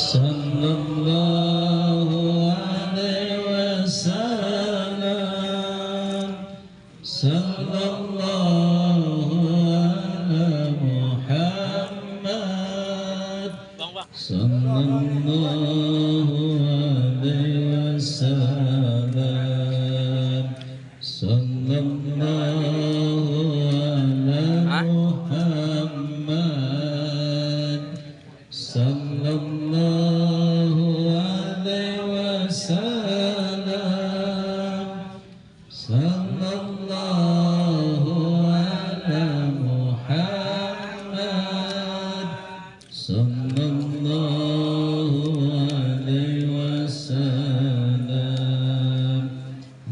sallallahu alaihi wasallam, sallallahu ala Muhammad, sallallahu alaihi wasallam, sallallahu ala Muhammad, sallallahu alaihi wasallam, sallallahu ala Muhammad, sallallahu alaihi wasallam.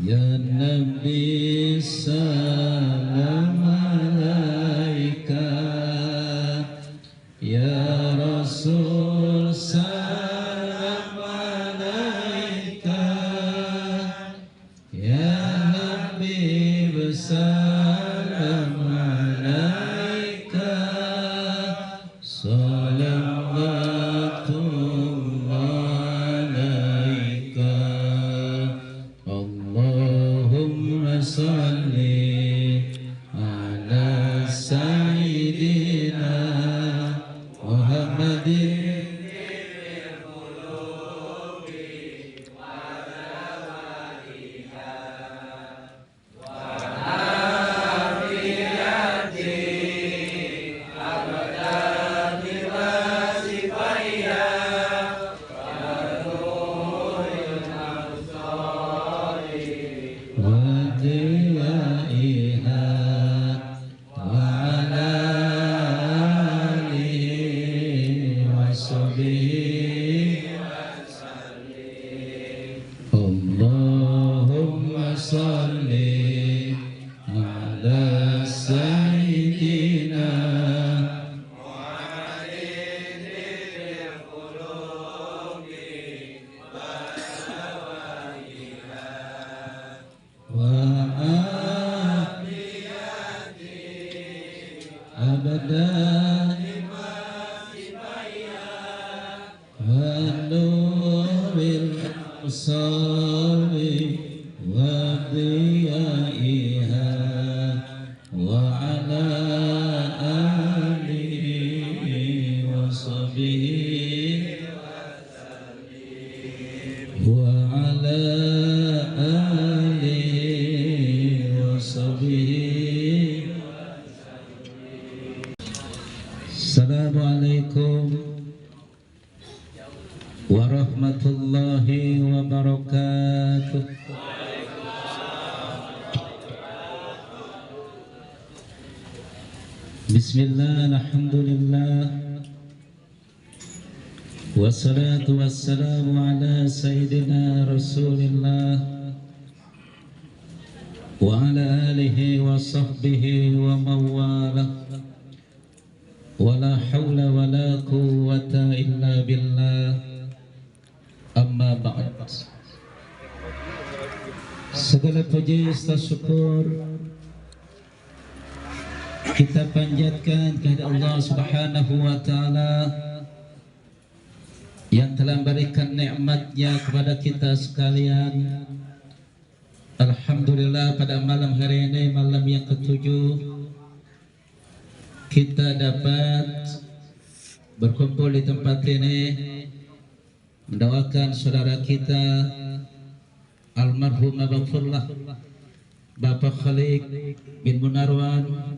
Ya Nabi salam alaika, ya Rasul salam alaika, ya Habib salam alaika, salawatullah alaika. Allahumma salli ala sayyidina Muhammadin wa diyaiha wa ala alihi wa sahbihi. Allahumma salli ala sayyidina wa abadan wa nuril sawi wa diyaiha wa ala alihi wa sahbihi wa ala alihi wa sahbihi. Assalamualaikum warahmatullahi wabarakatuh. Bismillah, alhamdulillah, wassalatu wassalamu ala sayyidina Rasulillah wa ala alihi wa sahbihi wa mawalah. Wala hawla wala quwwata illa billah. Amma ba'd. Segala puji serta syukur kita panjatkan kepada Allah Subhanahu wa taala yang telah memberikan nikmat-Nya kepada kita sekalian. Alhamdulillah, pada malam hari ini, malam yang ketujuh, kita dapat berkumpul di tempat ini mendoakan saudara kita almarhum Abangfurlah Bapak Khalid bin Munarwan.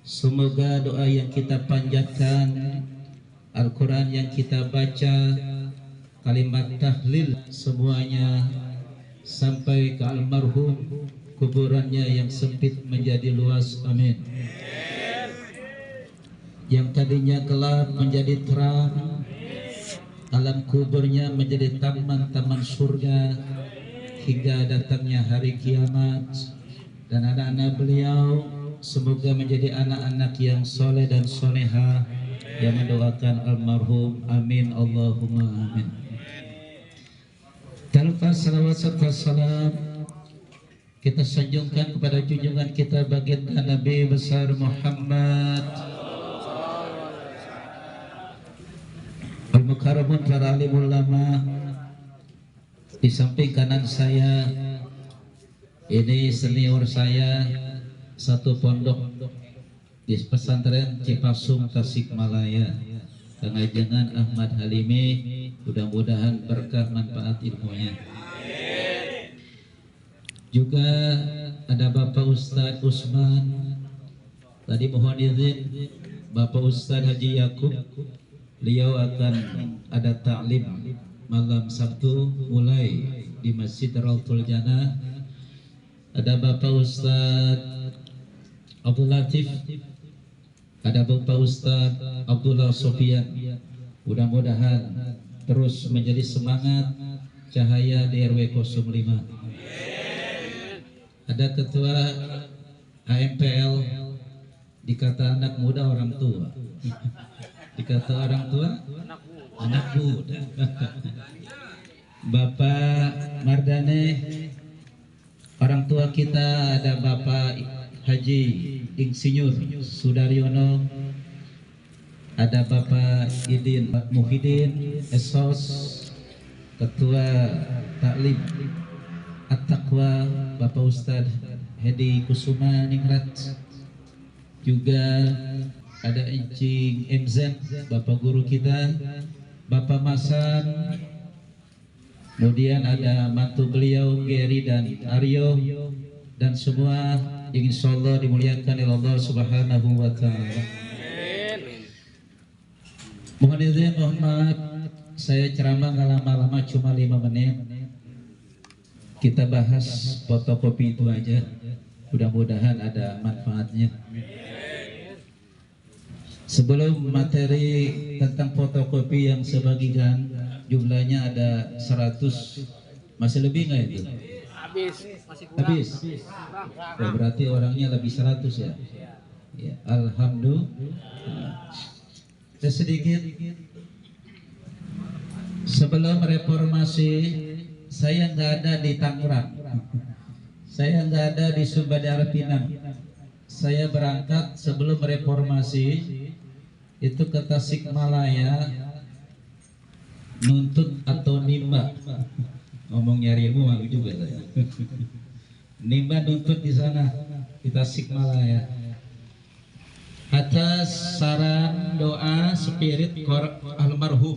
Semoga doa yang kita panjatkan, Al-Quran yang kita baca, kalimat tahlil semuanya sampai ke almarhum, kuburannya yang sempit menjadi luas. Amin. Yang tadinya gelap menjadi terang, alam kuburnya menjadi taman-taman surga hingga datangnya hari kiamat. Dan anak-anak beliau semoga menjadi anak-anak yang soleh dan soleha yang mendoakan almarhum. Amin, Allahumma amin. Tanpa salawat serta salam kita sanjungkan kepada junjungan kita baginda Nabi besar Muhammad Mukarramun para alim ulama. Di samping kanan saya ini senior saya satu pondok di pesantren Cipasung Tasikmalaya, Pengajian Ahmad Halimi. Mudah-mudahan berkah manfaat ilmunya. Juga ada Bapak Ustadz Usman. Tadi mohon izin Bapak Ustadz Haji Yakub, beliau akan ada taklim malam Sabtu mulai di Masjid Raudhul Jannah. Ada Bapak Ustadz Abdul Latif, ada Bapak Ustadz Abdullah Sofian. Mudah-mudahan terus menjadi semangat cahaya di RW 05. Ada Ketua AMPL, dikata anak muda orang tua, dikata orang tua anak muda. Bapak Mardane, orang tua kita ada Bapak Haji Insinyur Sudaryono, ada Bapak Idin Muhyiddin Esos, Ketua Taklim At-Taqwa Bapak Ustadz Hedi Kusuma Ningrat. Juga ada Encing MZ, Bapak Guru kita, Bapak Masan. Kemudian ada mantu beliau Geri dan Aryo, dan semua yang insya Allah dimuliakan oleh Allah Subhanahu wa Ta'ala. Mohon izin, mohon maaf, saya ceramah nggak lama-lama, cuma 5 menit. Kita bahas fotokopi itu aja, mudah-mudahan ada manfaatnya. Sebelum materi tentang fotokopi yang sebagian jumlahnya ada 100, masih lebih nggak itu? Habis. Oh, berarti orangnya lebih 100 ya? Ya, alhamdulillah. Sedikit sebelum reformasi saya nggak ada di Tangerang, saya nggak ada di Sumber Pinang. Saya berangkat sebelum reformasi itu ke Tasikmalaya nuntut atau nimba, ngomong nyari ilmu juga saya. Nimba nuntut di sana di Tasikmalaya atas saran doa spirit almarhum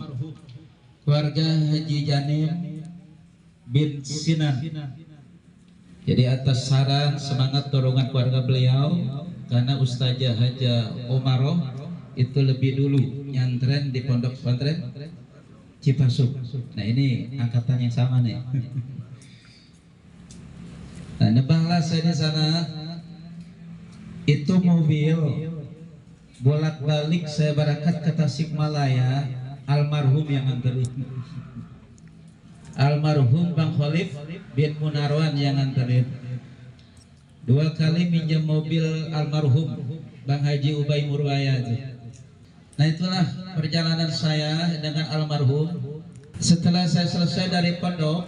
keluarga Haji Janim bin Sinan. Jadi atas saran semangat dorongan keluarga beliau, karena Ustazah Haja Omaroh itu lebih dulu nyantren di pondok pesantren Cipasung. Nah ini angkatan yang sama nih. Nah nebanglah saya di sana, itu mobil bolak-balik saya berangkat ke Tasikmalaya, almarhum yang nganterin. Almarhum Bang Khalif bin Munarwan yang nganterin. 2 kali minjam mobil almarhum Bang Haji Ubay Murwaya itu. Nah itulah perjalanan saya dengan almarhum. Setelah saya selesai dari pondok,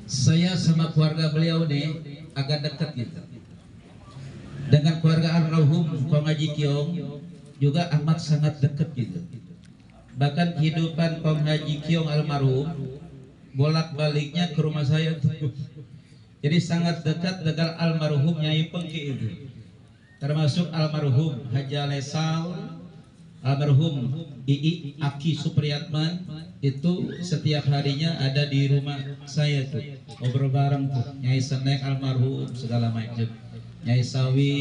saya sama keluarga beliau nih agak dekat gitu. Dengan keluarga almarhum Kong Haji Kiong juga amat sangat dekat gitu. Bahkan kehidupan Kong Haji Kiong almarhum bolak-baliknya ke rumah saya tuh. Jadi sangat dekat dengan almarhum Nyai Pengki itu. Termasuk almarhum Haja Lesal, almarhum Ii Aki Supriyatman itu setiap harinya ada di rumah saya tuh. Ngobrol bareng tuh. Nyai Senek almarhum segala macam. Nyai Sawi,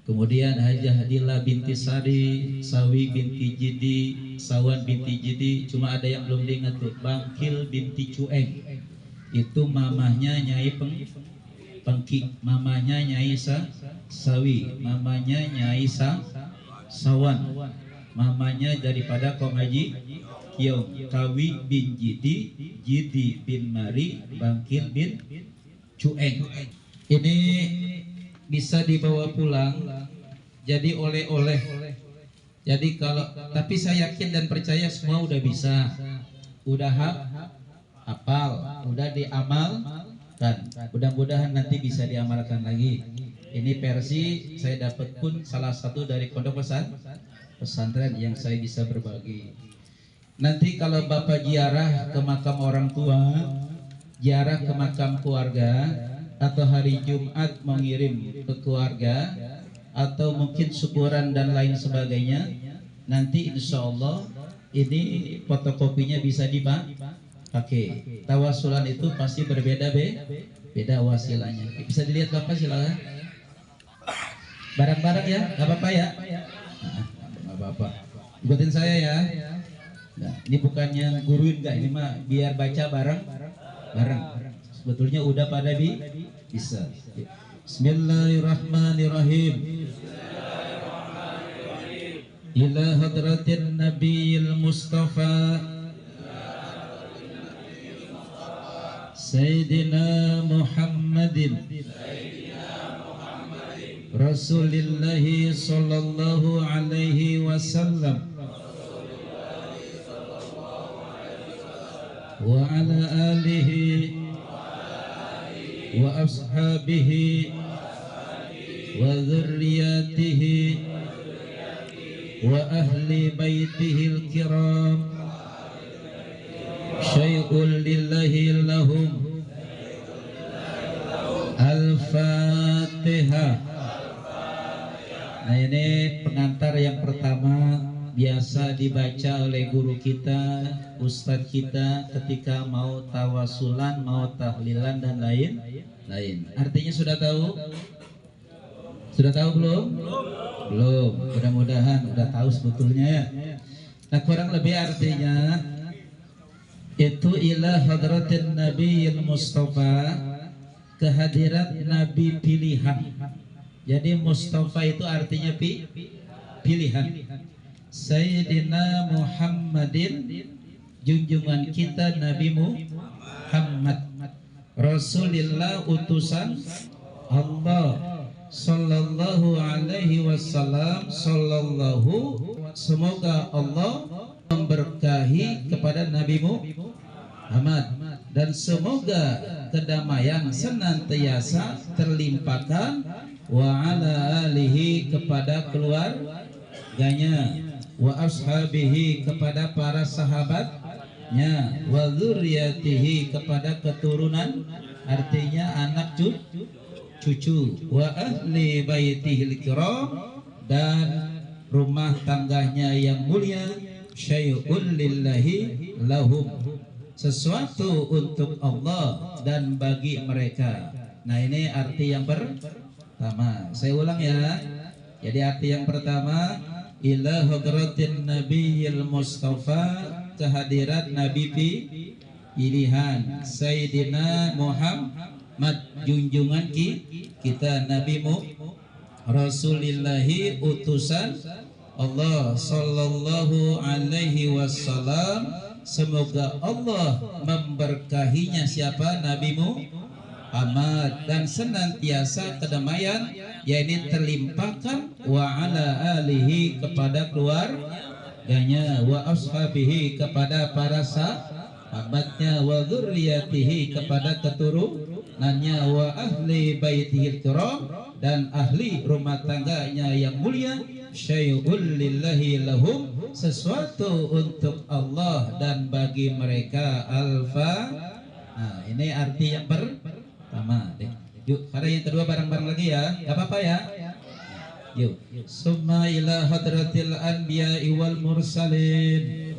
kemudian Hajah Hadila binti Sari, Sawi binti Jidi, Sawan binti Jidi. Cuma ada yang belum diingat tuh, Bangkil binti Cueng. Itu mamahnya Nyai Pengki, mamanya Nyai Sawi, mamanya Nyai Sawan, mamanya daripada Kong Haji Kiong, Kawi bin Jidi, Jidi bin Mari, Bangkil bin Cueng. Ini bisa dibawa pulang jadi oleh-oleh. Jadi kalau, tapi saya yakin dan percaya semua udah bisa, udah hafal, udah diamalkan. Mudah-mudahan nanti bisa diamalkan lagi. Ini versi saya dapat pun salah satu dari pondok pesantren yang saya bisa berbagi. Nanti kalau Bapak ziarah ke makam orang tua, ziarah ke makam keluarga, atau hari Jumat mengirim ke keluarga, atau mungkin syukuran dan lain sebagainya, nanti insya Allah ini fotokopinya bisa dipakai. Tawasulan itu pasti berbeda beda wasilanya. Bisa dilihat Bapak, silakan. Bareng-bareng ya, nggak apa-apa ya. Nggak apa-apa. Ikutin saya ya. Nah, ini bukannya guruin enggak, ini mah biar baca bareng. Sebetulnya udah pada bisa. Bismillahirrahmanirrahim. Ila hadratin Nabiyil Mustafa Sayyidina Muhammadin Rasulillahi sallallahu alaihi wasallam wa ala alihi wa ashabihi wa dzurriyyatihi wa ahli baitihil kiram syai'ul lillahi lahum. Al-Fatihah. Nah, ini pengantar yang pertama biasa dibaca oleh guru kita, ustadz kita ketika mau tawasulan, mau tahlilan dan lain. Artinya sudah tahu? Sudah tahu belum? Belum. Mudah-mudahan udah tahu sebetulnya ya. Nah, kurang lebih artinya itu ila hadratin Nabiyil Mustafa, kehadiran Nabi pilihan. Jadi Mustafa itu artinya pilihan. Sayyidina Muhammadin, junjungan kita Nabi Muhammad, Rasulillah, utusan Allah, sallallahu alaihi wasallam, sallallahu, semoga Allah memberkahi kepada Nabi Muhammad, dan semoga kedamaian senantiasa terlimpahkan wa ala alihi, kepada keluarganya, wa ashabihi, kepada para sahabatnya, wa dzurriyyatihi, kepada keturunan, artinya anak cucu, wa ahli baitihil kiram, dan rumah tangganya yang mulia, syai'ul lillahi lahum, sesuatu untuk Allah dan bagi mereka. Nah, ini arti yang pertama. Saya ulang ya. Jadi arti yang pertama, ila hadratin Nabiyil Mustafa, kehadirat Nabi pilihan, Sayyidina Muhammad, junjungan kita Nabi Rasulillahi, utusan Allah, sallallahu alaihi wasallam, semoga Allah memberkahinya, siapa? Nabi Muhammad, dan senantiasa kedamaian yakni terlimpahkan, wa ala alihi, kepada keluarganya, wa ashabihi, kepada para sahabatnya, wa dzurriyyatihi, kepada keturunannya, wa ahli baitihil kiram, dan ahli rumah tangganya yang mulia, syai'ul lillahi lahum, sesuatu untuk Allah dan bagi mereka. Nah, ini arti yang pertama. Yuk, pada yang kedua bareng-bareng lagi ya, gak apa-apa ya. Yuk, summa ila hadratil anbiya'i wal mursalin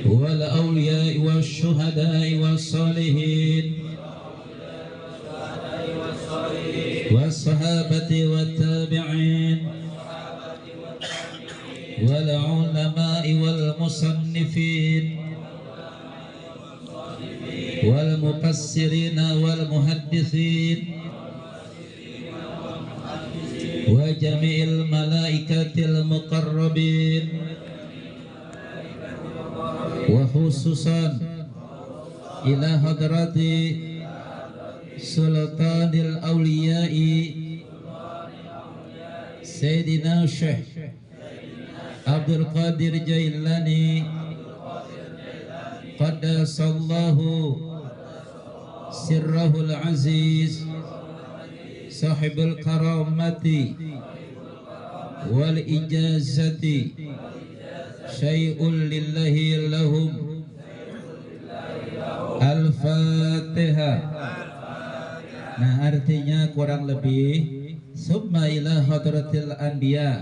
wal awliya'i wal syuhada'i wal salihin والصحابة والتابعين والعلماء والمصنفين والمفسرين والمحدثين وجميع الملائكة المقربين وخصوصا إلى حضرة Sultanil Awliya'i Sayyidina Syekh Abdul Qadir Jailani Qaddasallahu Sirrahul Aziz Sahibul Karamati wal ijazati syai'un lillahi lahum. Al-Fatihah. Nah, artinya kurang lebih summa ila hadratil anbiya,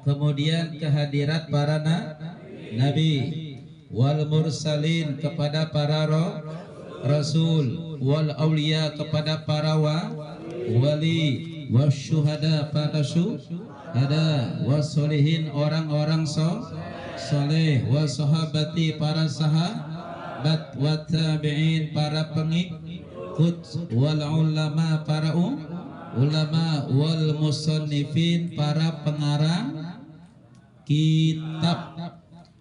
kemudian kehadirat para nabi, wal mursalin kepada para rasul, wal aulia kepada para wali, wasyuhada para syuhada, wasolihin orang-orang soleh, wasahabati para sahabat, wattabi'in para pengikut, wal ulama para ulama, wal musannifin para pengarang kitab,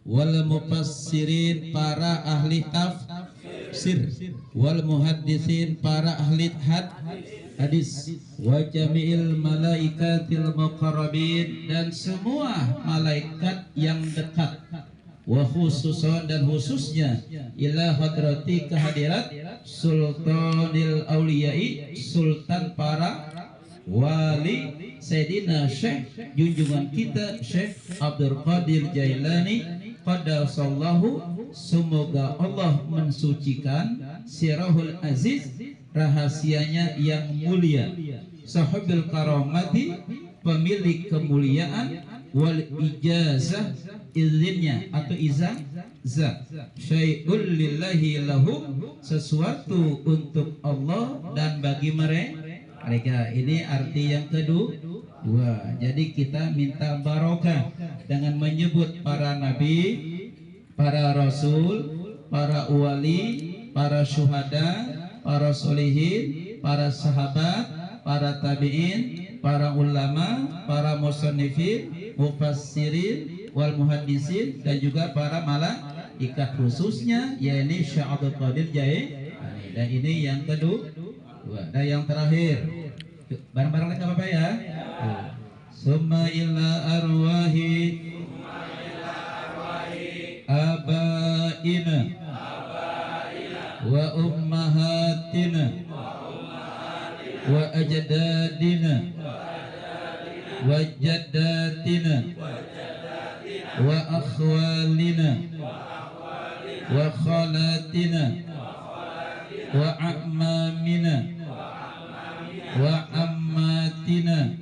wal mufassirin para ahli tafsir, wal muhaddisin para ahli hadis, wa jami'il malaikatil muqarrabin dan semua malaikat yang dekat, wa khususon dan khususnya ila hadrati kehadirat sultanil auliyai, sultan para wali, Sayyidina Syekh junjungan kita Syekh Abdul Qadir Jailani qaddasallahu, semoga Allah mensucikan sirahul aziz, rahasianya yang mulia, sahibul karamati pemilik kemuliaan, wal ijazah izinnya atau izah, syai'ul lillahi lahum sesuatu untuk Allah dan bagi mereka. Ini arti yang kedua. Jadi kita minta barokah dengan menyebut para nabi, para rasul, para wali, para syuhada, para solihin, para sahabat, para tabi'in, para ulama, para musannifin, mufassirin, wal muhaddisin, dan juga para malaikat, khususnya yakni Syekh Abdul Qadir Jailani. Dan ini yang kedua. Dan yang terakhir, bareng-bareng lagi apa ya? Summa ila arwahi abaina wa ummahatina wa ajdadina wa jaddatina wa akhwalina wa khalatina wa a'mamina wa ammatina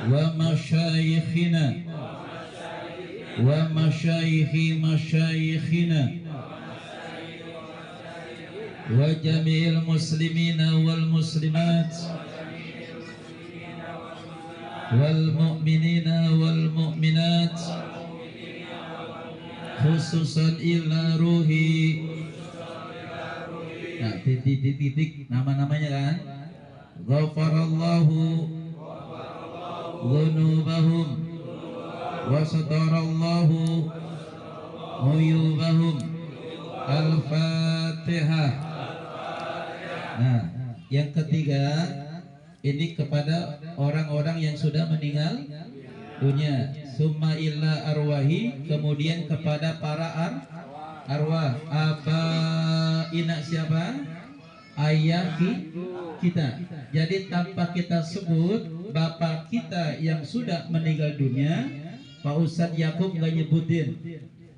wa masyayikhina wa masyayikhi masyayikhina wa jami'il muslimina wal muslimat wal mu'minina wal mu'minat, khususan ila ruhi. Nah, titik nama-namanya kan. Ghafarallahu dhunubahum wa satarallahu uyubahum. Al-Fatihah. Nah, yang ketiga ini kepada orang-orang yang sudah meninggal dunia. Summa illa arwahi, kemudian kepada para arwah. Abaina siapa? Ayah kita. Jadi tanpa kita sebut bapak kita yang sudah meninggal dunia, Pak Ustadz Yakub nggak nyebutin,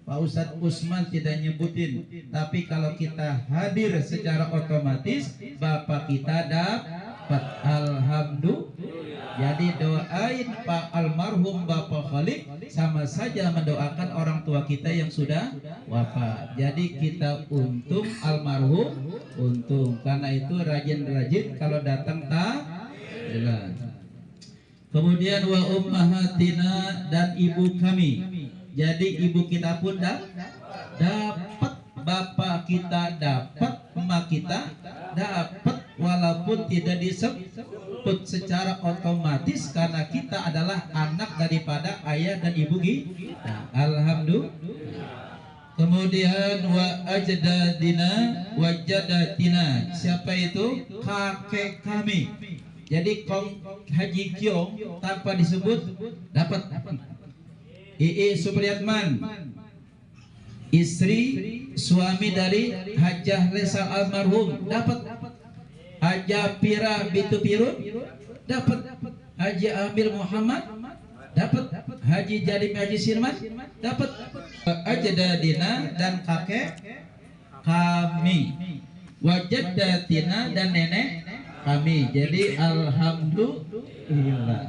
Pak Ustadz Usman tidak nyebutin, tapi kalau kita hadir secara otomatis bapak kita dapat. Alhamdulillah. Jadi doain Pak almarhum Bapak Khalid sama saja mendoakan orang tua kita yang sudah wafat. Jadi kita untung, almarhum untung. Karena itu rajin-rajin kalau datang tahlilan. Kemudian wa ummahatina, dan ibu kami. Jadi ibu kita pun dapat, bapak kita dapat, emak kita dapat, walaupun tidak disebut secara otomatis karena kita adalah anak daripada ayah dan ibu kita. Alhamdulillah. Kemudian wa ajdadina wa jadatina, siapa itu? Kakek kami. Jadi Haji Kiong tanpa disebut dapat. Ii Supriyatman, istri suami dari Hajah Lesa almarhum, dapat. Haja Pira Bitu Pirun dapat. Haji Amir Muhammad dapat. Haji Jadim Haji Sirman dapat. Ajdadina dan kakek kami, wajadatina dan nenek kami. Jadi alhamdulillah.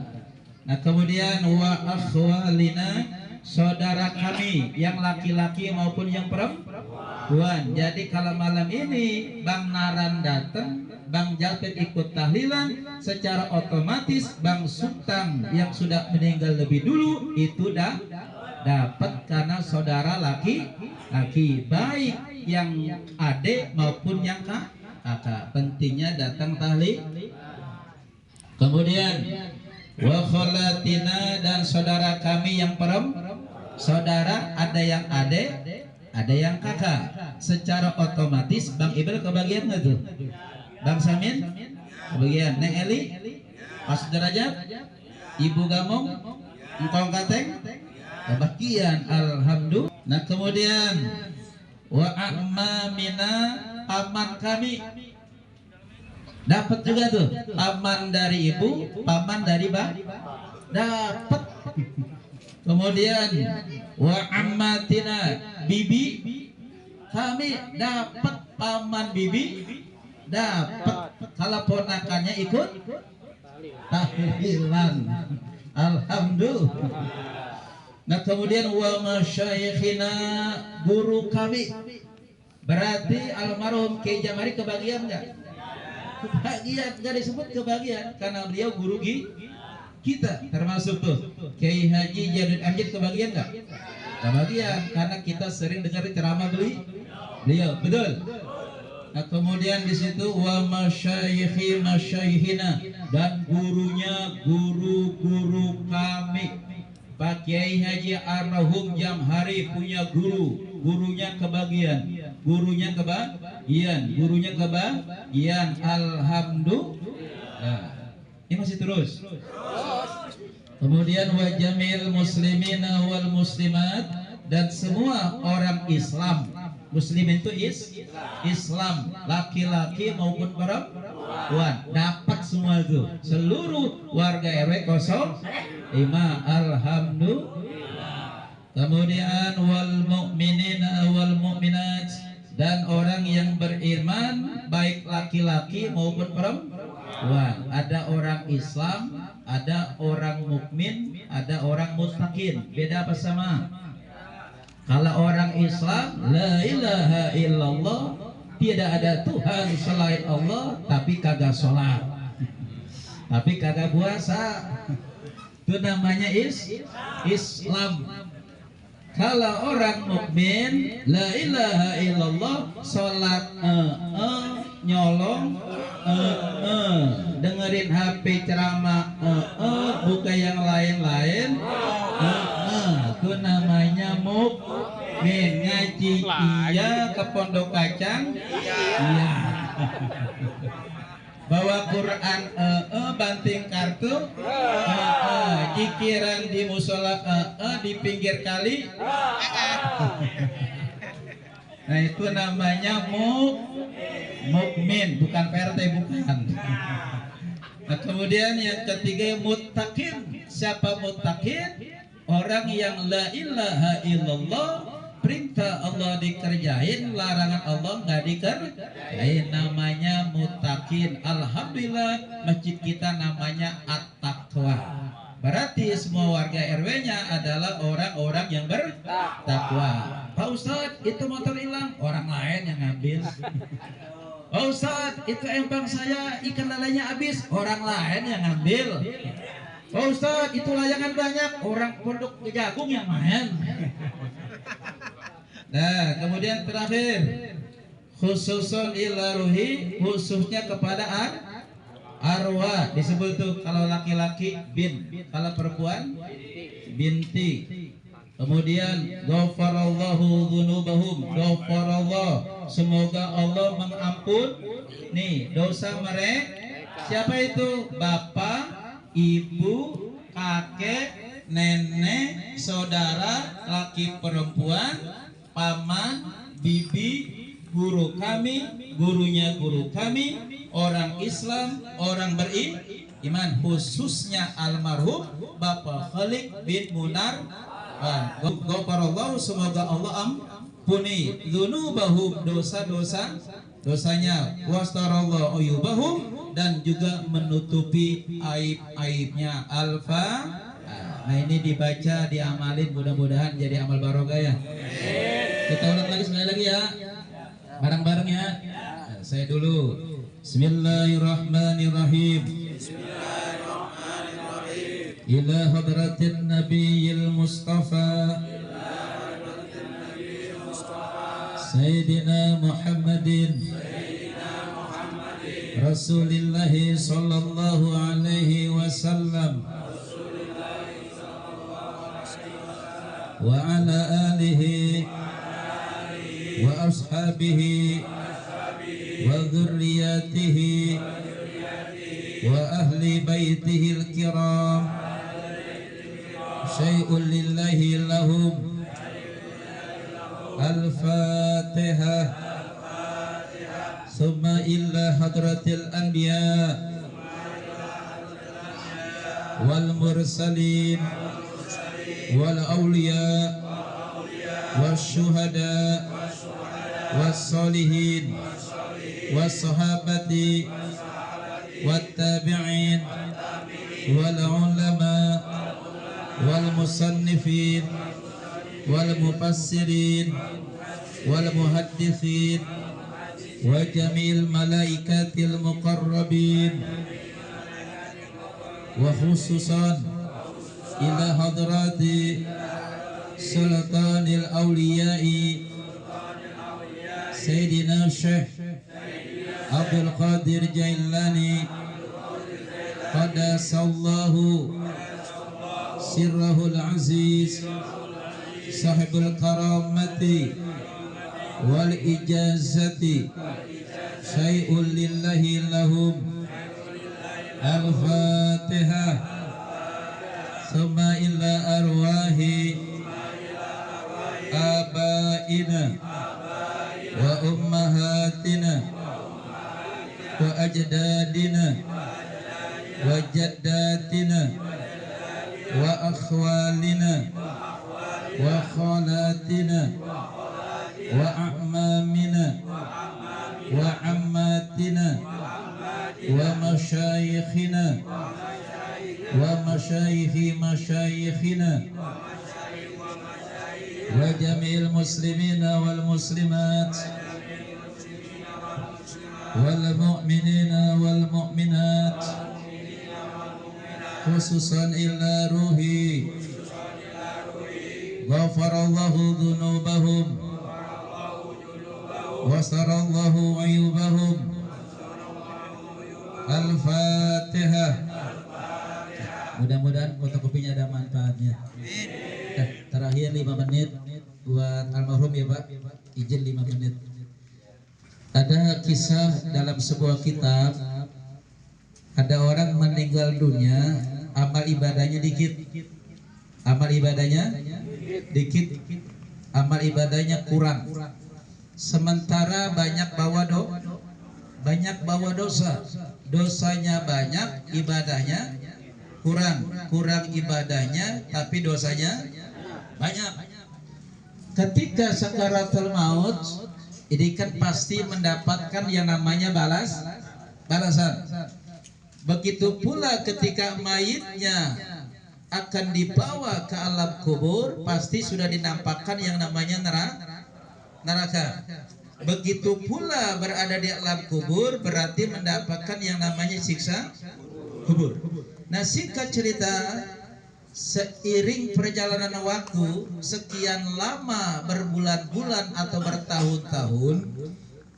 Nah kemudian wa akhwalina, saudara kami yang laki-laki maupun yang perempuan. Jadi kalau malam ini Bang Naran datang, Bang Japet ikut tahlilan, secara otomatis Bang Suktang yang sudah meninggal lebih dulu itu dapat karena saudara laki-laki, baik yang adik maupun yang kakak. Pentingnya datang tahlil. Kemudian wa khalatina, dan saudara kami yang saudara, ada yang adik, ada yang kakak. Secara otomatis Bang Ibril kebagian nggak tuh? Bang Samin kebagian. Neng Eli, Mas Derajat, Ibu Gamong, Engkong Kateng kebagian. Alhamdulillah. Nah kemudian wa amamina, paman kami dapat juga tuh. Paman dari ibu, paman dari bang dapat. Kemudian wa ammatina, bibi kami dapat. Paman bibi dapat. Kalau ponakannya ikut tahlilan. Alhamdulillah. Nah kemudian wa masyayikhina, guru kami. Berarti almarhum Kiai Jamari kebagian enggak? Kebagian, enggak disebut kebagian karena beliau guru kita, termasuk tuh Kiai Haji Jadid Amjid kebagian enggak? Kebagian karena kita sering dengar ceramah beliau, betul. Nah kemudian di situ wa masyayikhi masyayikhina, dan gurunya guru-guru kami. Pak Kiai Haji almarhum Jamhari punya guru, gurunya kebagian, gurunya kebagian. Alhamdulillah. Ini masih terus. Kemudian wa jamil muslimina wal muslimat, dan semua orang Islam. Muslim itu Islam, laki-laki maupun perempuan dapat semua itu. Seluruh warga RW 05. Alhamdulillah. Kemudian wal mu'minina wal mu'minat, dan orang yang beriman baik laki-laki maupun perempuan. Ada orang Islam, ada orang mukmin, ada orang mustaqim. Beda apa sama? Kalau orang Islam, la ilaha illallah, tidak ada Tuhan selain Allah, tapi kagak sholat, tapi kagak puasa, itu namanya Islam. Kalau orang mukmin, la ilaha illallah, sholat nyolong, dengerin HP ceramah, buka yang lain-lain, itu namanya mukmin. Ngaji iya, ke pondok kacang iya, bawa Quran banting kartu, jikiran di musola, di pinggir kali. Nah itu namanya mukmin, bukan PRT, bukan. Nah kemudian yang ketiga muttaqin. Siapa muttaqin? Orang yang la ilaha illallah, perintah Allah dikerjain, larangan Allah nggak dikerjain, namanya muttaqin. Alhamdulillah masjid kita namanya At-Taqwa. Berarti semua warga RW-nya adalah orang-orang yang bertakwa. Pak Ustadz, itu motor hilang, orang lain yang ngambil. Pak Ustadz, itu empang saya ikan lalanya habis, orang lain yang ngambil. Pak Ustadz, itu layangan banyak, orang pondok jagung yang main. Nah kemudian terakhir, khususun ila ruhi, khususnya kepada arwah. Disebut tuh kalau laki-laki bin, kalau perempuan binti. Kemudian ghafarallahu dzunubahum, ghafarallah, semoga Allah mengampuni dosa mereka. Siapa itu? Bapak, ibu, kakek, nenek, saudara, laki perempuan, paman, bibi, guru kami, gurunya guru kami, orang Islam, orang Iman khususnya almarhum Bapak Khalid bin Munar. Ghafarallahu, semoga Allah ampuni dzunubahum, dosanya, wastarallahu uyubahum, dan juga menutupi aib-aibnya. Nah ini dibaca, diamalin, mudah-mudahan jadi amal barokah ya. Kita ulang lagi sekali lagi ya, bareng-bareng ya. Saya dulu. Bismillahirrahmanirrahim. Ila hadratin Nabiyil Mustafa Sayyidina Muhammadin Rasulillahi sallallahu alaihi wasallam wa ala alihi wa ashabihi wa dhurriyyatihi wa ahli baitihi al-kiram syai'un lillahi lahum. Al-Fatihah. Summa illa hadratil anbiya wal mursalin wal awliya was syuhada was solihin was sahabati wat tabi'in wal ulama wal musannifin wal mufassirin wal muhaddithin wa jamil malaikatil muqarrabin wa khususan ila hadrati sultanil awliya'i Sayyidina Syekh Abdul Qadir Jailani qadasallahu sirrahul aziz sahibul karamati wal ijazati syai'un lillahi lahum. Al-Fatihah. Summa illa arwahi abaina wa ummahatina wa ajdadina wa jaddatina wa akhwalina wa khalatina wa a'mamina wa ammatina wa masyayikhina wa masyayikhi masyayikhina wa jami'il muslimina wal muslimat wal mu'minina wal mu'minat khususan illa ruhi ghafarallahu dzunubahum wasarallahu ayubahum. Al-Fatihah. Mudah-mudahan fotokopinya ada manfaatnya. Terakhir 5 menit buat almarhum ya Pak, izin 5 menit. Ada kisah dalam sebuah kitab, ada orang meninggal dunia, amal ibadahnya dikit. Amal ibadahnya dikit, amal ibadahnya kurang. Sementara banyak bawa dosa. Dosanya banyak, ibadahnya kurang ibadahnya, tapi dosanya banyak. Ketika sakaratul maut, ini kan pasti mendapatkan yang namanya balasan. Begitu pula ketika mayitnya akan dibawa ke alam kubur, pasti sudah dinampakkan yang namanya neraka. Begitu pula berada di alam kubur, berarti mendapatkan yang namanya siksa kubur. Nah, singkat cerita, seiring perjalanan waktu sekian lama, berbulan-bulan atau bertahun-tahun,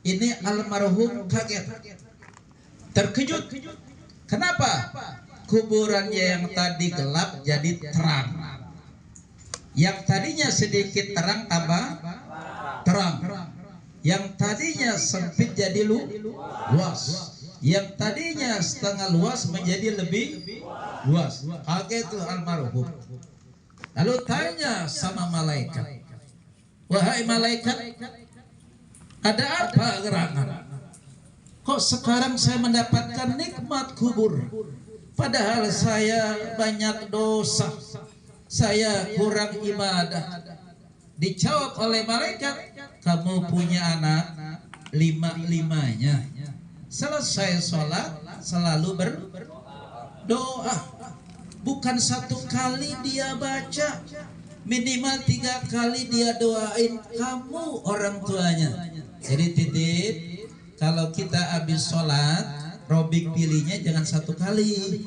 ini almarhum kaget, terkejut. Kenapa? Kuburannya yang tadi gelap jadi terang, yang tadinya sedikit terang tambah terang, yang tadinya sempit jadi luas, yang tadinya setengah luas menjadi lebih luas. Kaget itu almarhum. Lalu tanya sama malaikat, wahai malaikat, ada apa gerangan? Kok sekarang saya mendapatkan nikmat kubur? Padahal saya banyak dosa, saya kurang ibadah. Dijawab oleh malaikat, kamu punya anak lima-limanya selesai sholat selalu berdoa. Bukan satu kali dia baca, minimal 3 kali dia doain kamu orang tuanya. Jadi titip, kalau kita habis sholat robik pilihnya jangan 1 kali.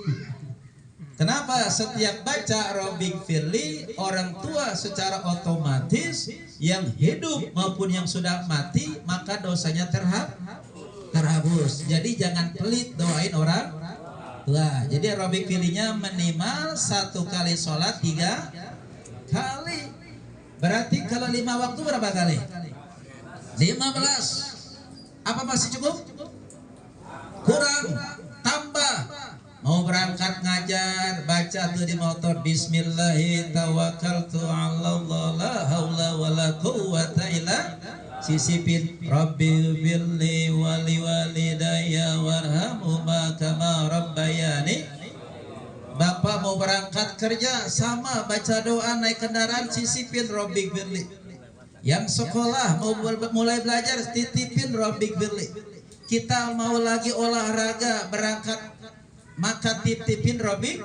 Kenapa? Setiap baca robik firli, orang tua secara otomatis yang hidup maupun yang sudah mati maka dosanya terhapus. Jadi jangan pelit doain orang tua. Jadi robik firlinya minimal 1 kali sholat 3 kali. Berarti kalau 5 waktu berapa kali? 15. Apa masih cukup? Kurang, tambah. Mau berangkat ngajar, baca tuh di motor, Bismillahi tawakkaltu 'alallah la haula wala quwwata illa, sisipin Rabbil birli wali walidayya warhamhuma kama rabbayani. Bapak mau berangkat kerja sama baca doa, naik kendaraan sisipin Rabbil birli. Yang sekolah mau mulai belajar titipin Rabbil birli. Kita mau lagi olahraga berangkat maka titipin Rabbil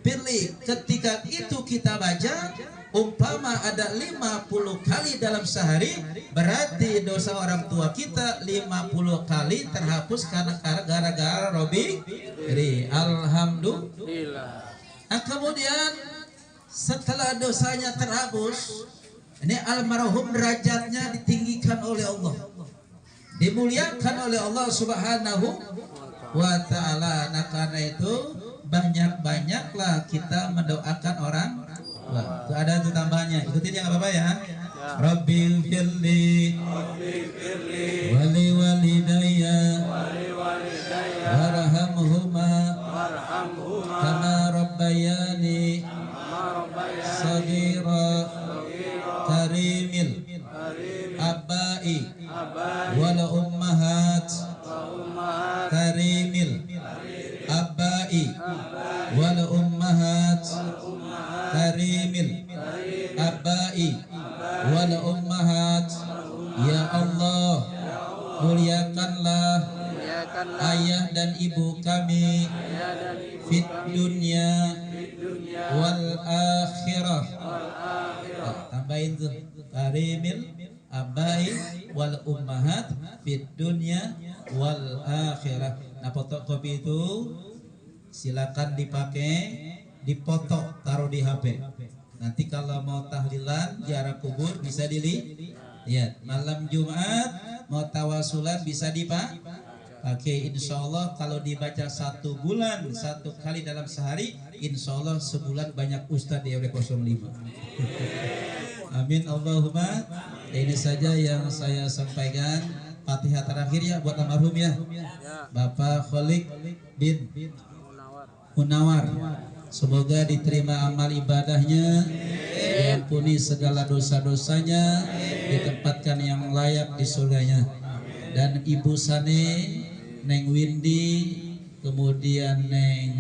birli. Ketika itu kita baca, umpama ada 50 kali dalam sehari, berarti dosa orang tua kita 50 kali terhapus karena gara-gara Rabbil birli. Alhamdulillah. Nah, kemudian setelah dosanya terhapus, ini almarhum derajatnya ditinggikan oleh Allah, dimuliakan oleh Allah Subhanahu wa ta'ala. Nah, karena itu banyak-banyaklah kita mendoakan orang tua. Tuh ada tuh tambahnya, ikutin ya, nggak apa-apa ya. Rabbil firli wali walidayya warhamhuma kama rabbayani saghira karimil abai wal ummahat karimil abai wal ummahat karimil abai wal ummahat. Ya Allah, muliakanlah ayah dan ibu kami fit dunya wal akhirah. Tambahin tuh, karimil abai wal ummahat fit dunya wal akhirah. Nah, fotokopi itu silakan dipakai, dipoto, taruh di HP. Nanti kalau mau tahlilan ziarah kubur bisa dilihat. Malam Jumat mau tawasulan bisa dipakai. Insya Allah kalau dibaca 1 bulan 1 kali dalam sehari, insya Allah sebulan banyak ustadz di RW 05. Amin Allahumma. Ini saja yang saya sampaikan. Fatihah terakhir ya buat almarhum ya, Bapak Kholik bin Munawar. Semoga diterima amal ibadahnya, diampuni segala dosa-dosanya, ditempatkan yang layak di surganya. Dan Ibu Sane, Neng Windy, kemudian Neng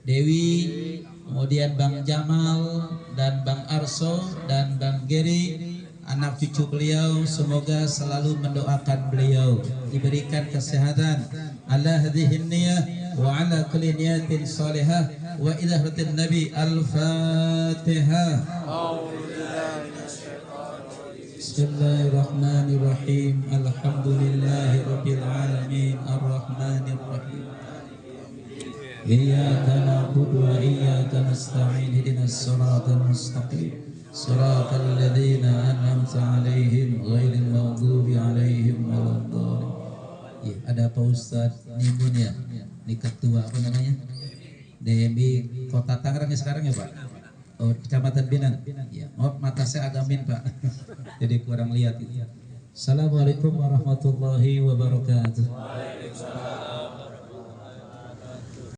Dewi, kemudian Bang Jamal dan Bang Arso dan Bang Geri, anak cucu beliau, semoga selalu mendoakan beliau diberikan kesehatan ala hadhihi niyah wa ala kulli niyatin salihah wa ila hadratin nabi. Al-Fatihah. Bismillahirrahmanirrahim. Alhamdulillahi rabbil alamin arrahmanir rahim. Iyyaka na'budu wa iyyaka nasta'in ihdinas siratal mustaqim siratal ladzina an'amta 'alaihim ghairil maghdubi 'alaihim waladdallin. Ya, ada Pak Ustadz Nimbun ya, ini ketua apa namanya DMI Kota Tangerang ya sekarang ya Pak. Oh, Kecamatan Binang. Ya, maaf mata saya agak min Pak, jadi kurang lihat. Assalamualaikum warahmatullahi wabarakatuh.